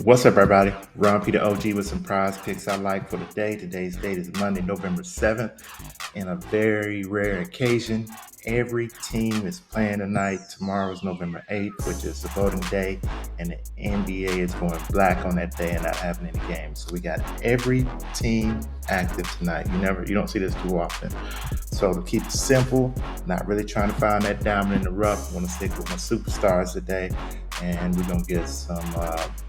What's up, everybody? Ron Peter OG with some prize picks I like for the day. Today's date is Monday, November 7th. In a very rare occasion, every team is playing tonight. Tomorrow is November 8th, which is the voting day, and the NBA is going black on that day and not having any games. So we got every team active tonight. You don't see this too often. So to keep it simple, not really trying to find that diamond in the rough, I want to stick with my superstars today, and we're going to get some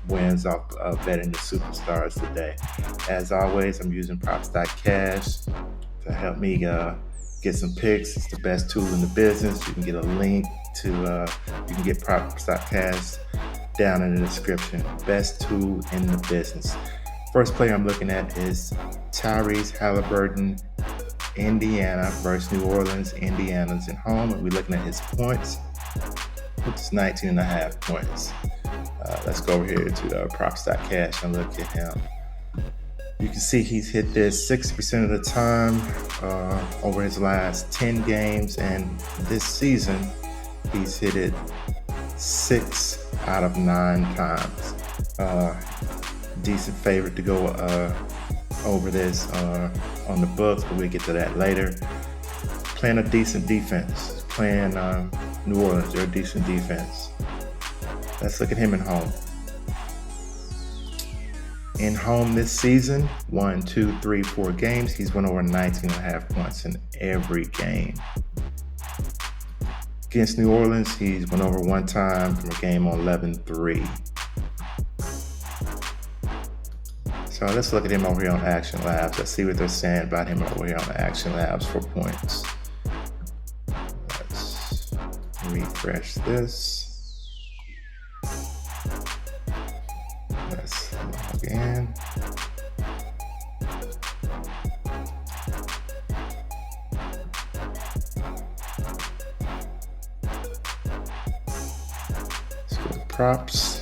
wins off betting the superstars today. As always, I'm using props.cash to help me get some picks. It's the best tool in the business. You can get a link to, you can get props.cash down in the description. Best tool in the business. First player I'm looking at is Tyrese Halliburton, Indiana versus New Orleans. Indiana's at home, and we're looking at his points, which is 19.5 points. Let's go over here to props.cash and look at him. You can see he's hit this 60% of the time over his last 10 games, and this season he's hit it 6 out of 9 times. Decent favorite to go over this on the books, but we'll get to that later. Playing a decent defense. Playing New Orleans, they're a decent defense. Let's look at him at home. In home this season, 1, 2, 3, 4 games, he's went over 19.5 points in every game. Against New Orleans, he's went over one time from a game on 11-3. So let's look at him over here on Action Labs. Let's see what they're saying about him over here on Action Labs for points. Let's refresh this. Let's log in. Let's go to props.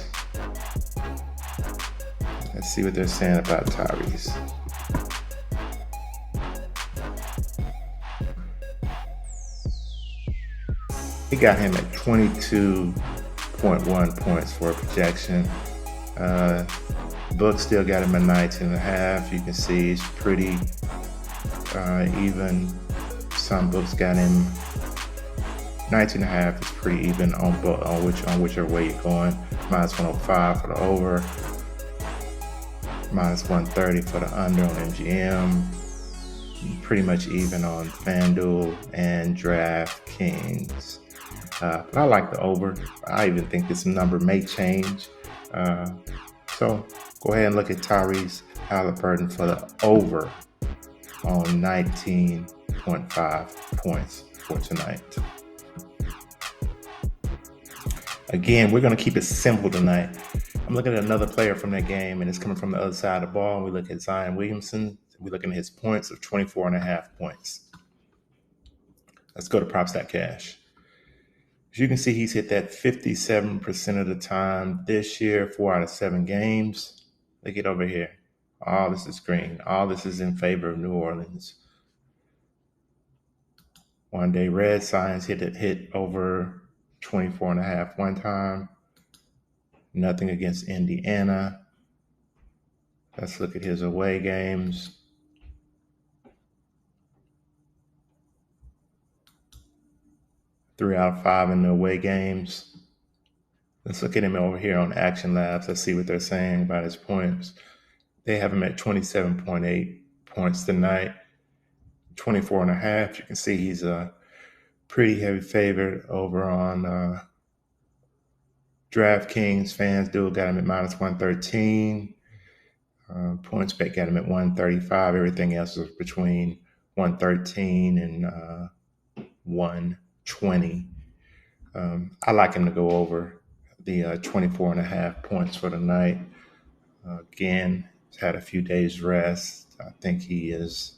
Let's see what they're saying about Tyrese. He got him at 22.1 points for a projection. Book still got him at 19.5. You can see it's pretty even. Some books got him 19.5 is pretty even on whichever way you're going. Minus 105 for the over. Minus 130 for the under on MGM. Pretty much even on FanDuel and DraftKings. But I like the over. I even think this number may change. So go ahead and look at Tyrese Halliburton for the over on 19.5 points for tonight. Again, we're going to keep it simple tonight. I'm looking at another player from that game, and it's coming from the other side of the ball. And we look at Zion Williamson. We're looking at his points of 24.5 points. Let's go to props.cash. As you can see, he's hit that 57% of the time this year, 4 out of 7 games. Look at over here. All this is green. All this is in favor of New Orleans. One day red signs hit over 24.5 one time. Nothing against Indiana. Let's look at his away games. Three out of 5 in the away games. Let's look at him over here on Action Labs. Let's see what they're saying about his points. They have him at 27.8 points tonight. 24.5. You can see he's a pretty heavy favorite over on DraftKings. FanDuel got him at minus 113. PointsBet got him at 135. Everything else is between 113 and 120. I like him to go over the 24.5 points for the night. Again, he's had a few days rest. I think he is,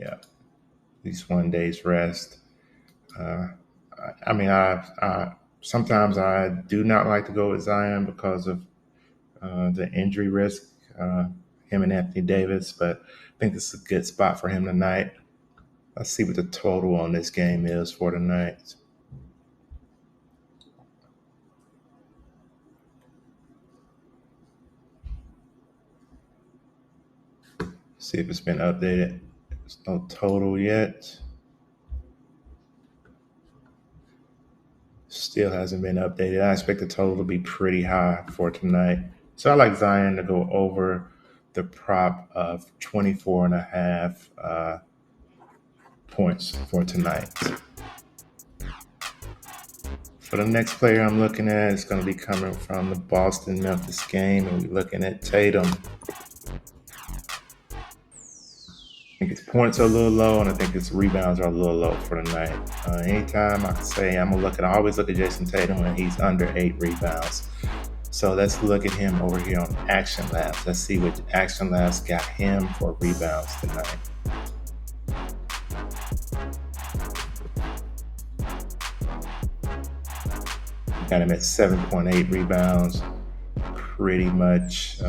at least 1 day's rest. Sometimes I do not like to go with Zion because of the injury risk, him and Anthony Davis, but I think this is a good spot for him tonight. Let's see what the total on this game is for tonight. See if it's been updated. There's no total yet. Still hasn't been updated. I expect the total to be pretty high for tonight. So I like Zion to go over the prop of 24.5 points for tonight. For the next player I'm looking at, it's going to be coming from the Boston-Memphis game, and we're looking at Tatum. I think his points are a little low, and I think his rebounds are a little low for the night. Anytime I can say I always look at Jason Tatum when he's under 8 rebounds. So let's look at him over here on Action Labs. Let's see what Action Labs got him for rebounds tonight. Got him at 7.8 rebounds. Pretty much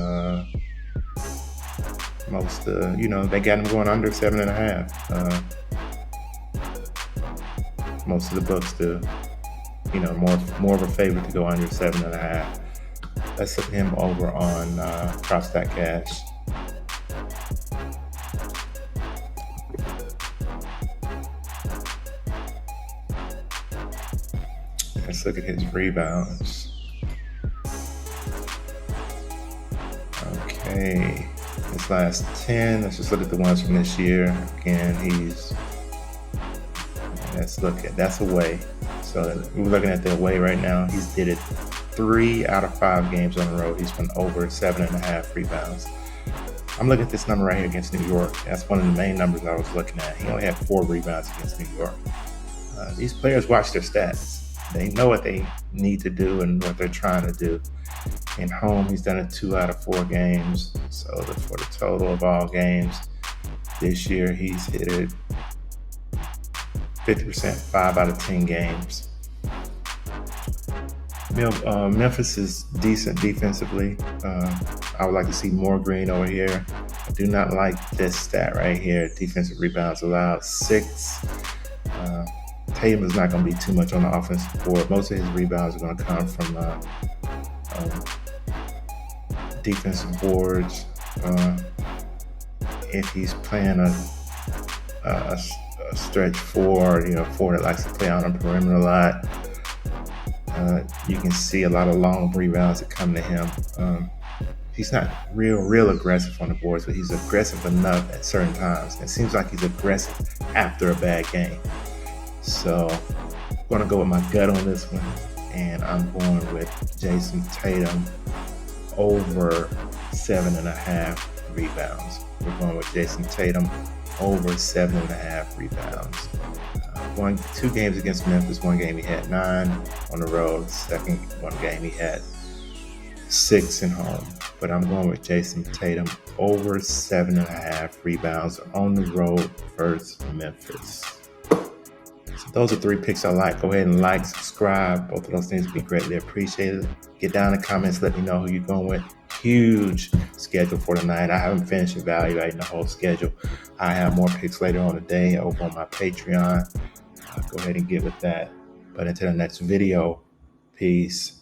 most, they got him going under 7.5. Most of the books do, more of a favorite to go under 7.5. Let's look at him over on props.cash. Let's look at his rebounds. Okay, his last 10. Let's just look at the ones from this year. Again, that's away. So we're looking at the away right now. He's did it 3 out of 5 games on the road. He's been over 7.5 rebounds. I'm looking at this number right here against New York. That's one of the main numbers I was looking at. He only had 4 rebounds against New York. These players watch their stats. They know what they need to do and what they're trying to do. In home, he's done it 2 out of 4 games. So for the total of all games this year, he's hit it 50%, 5 out of 10 games. Memphis is decent defensively. I would like to see more green over here. I do not like this stat right here. Defensive rebounds allowed 6. Tatum is not going to be too much on the offensive board. Most of his rebounds are going to come from defensive boards. If he's playing a stretch 4, 4 that likes to play on the perimeter a lot, you can see a lot of long rebounds that come to him. He's not real aggressive on the boards, but he's aggressive enough at certain times. It seems like he's aggressive after a bad game. So I'm going to go with my gut on this one, and I'm going with Jason Tatum over 7.5 rebounds. We're going with Jason Tatum over 7.5 rebounds. 2 games against Memphis. 1 game he had 9 on the road. Second one game he had 6 in home. But I'm going with Jason Tatum over 7.5 rebounds on the road versus Memphis. So those are 3 picks I like. Go ahead and like, subscribe. Both of those things would be greatly appreciated. Get down in the comments. Let me know who you're going with. Huge schedule for tonight. I haven't finished evaluating the whole schedule. I have more picks later on today over on my Patreon. Go ahead and get with that. But until the next video, peace.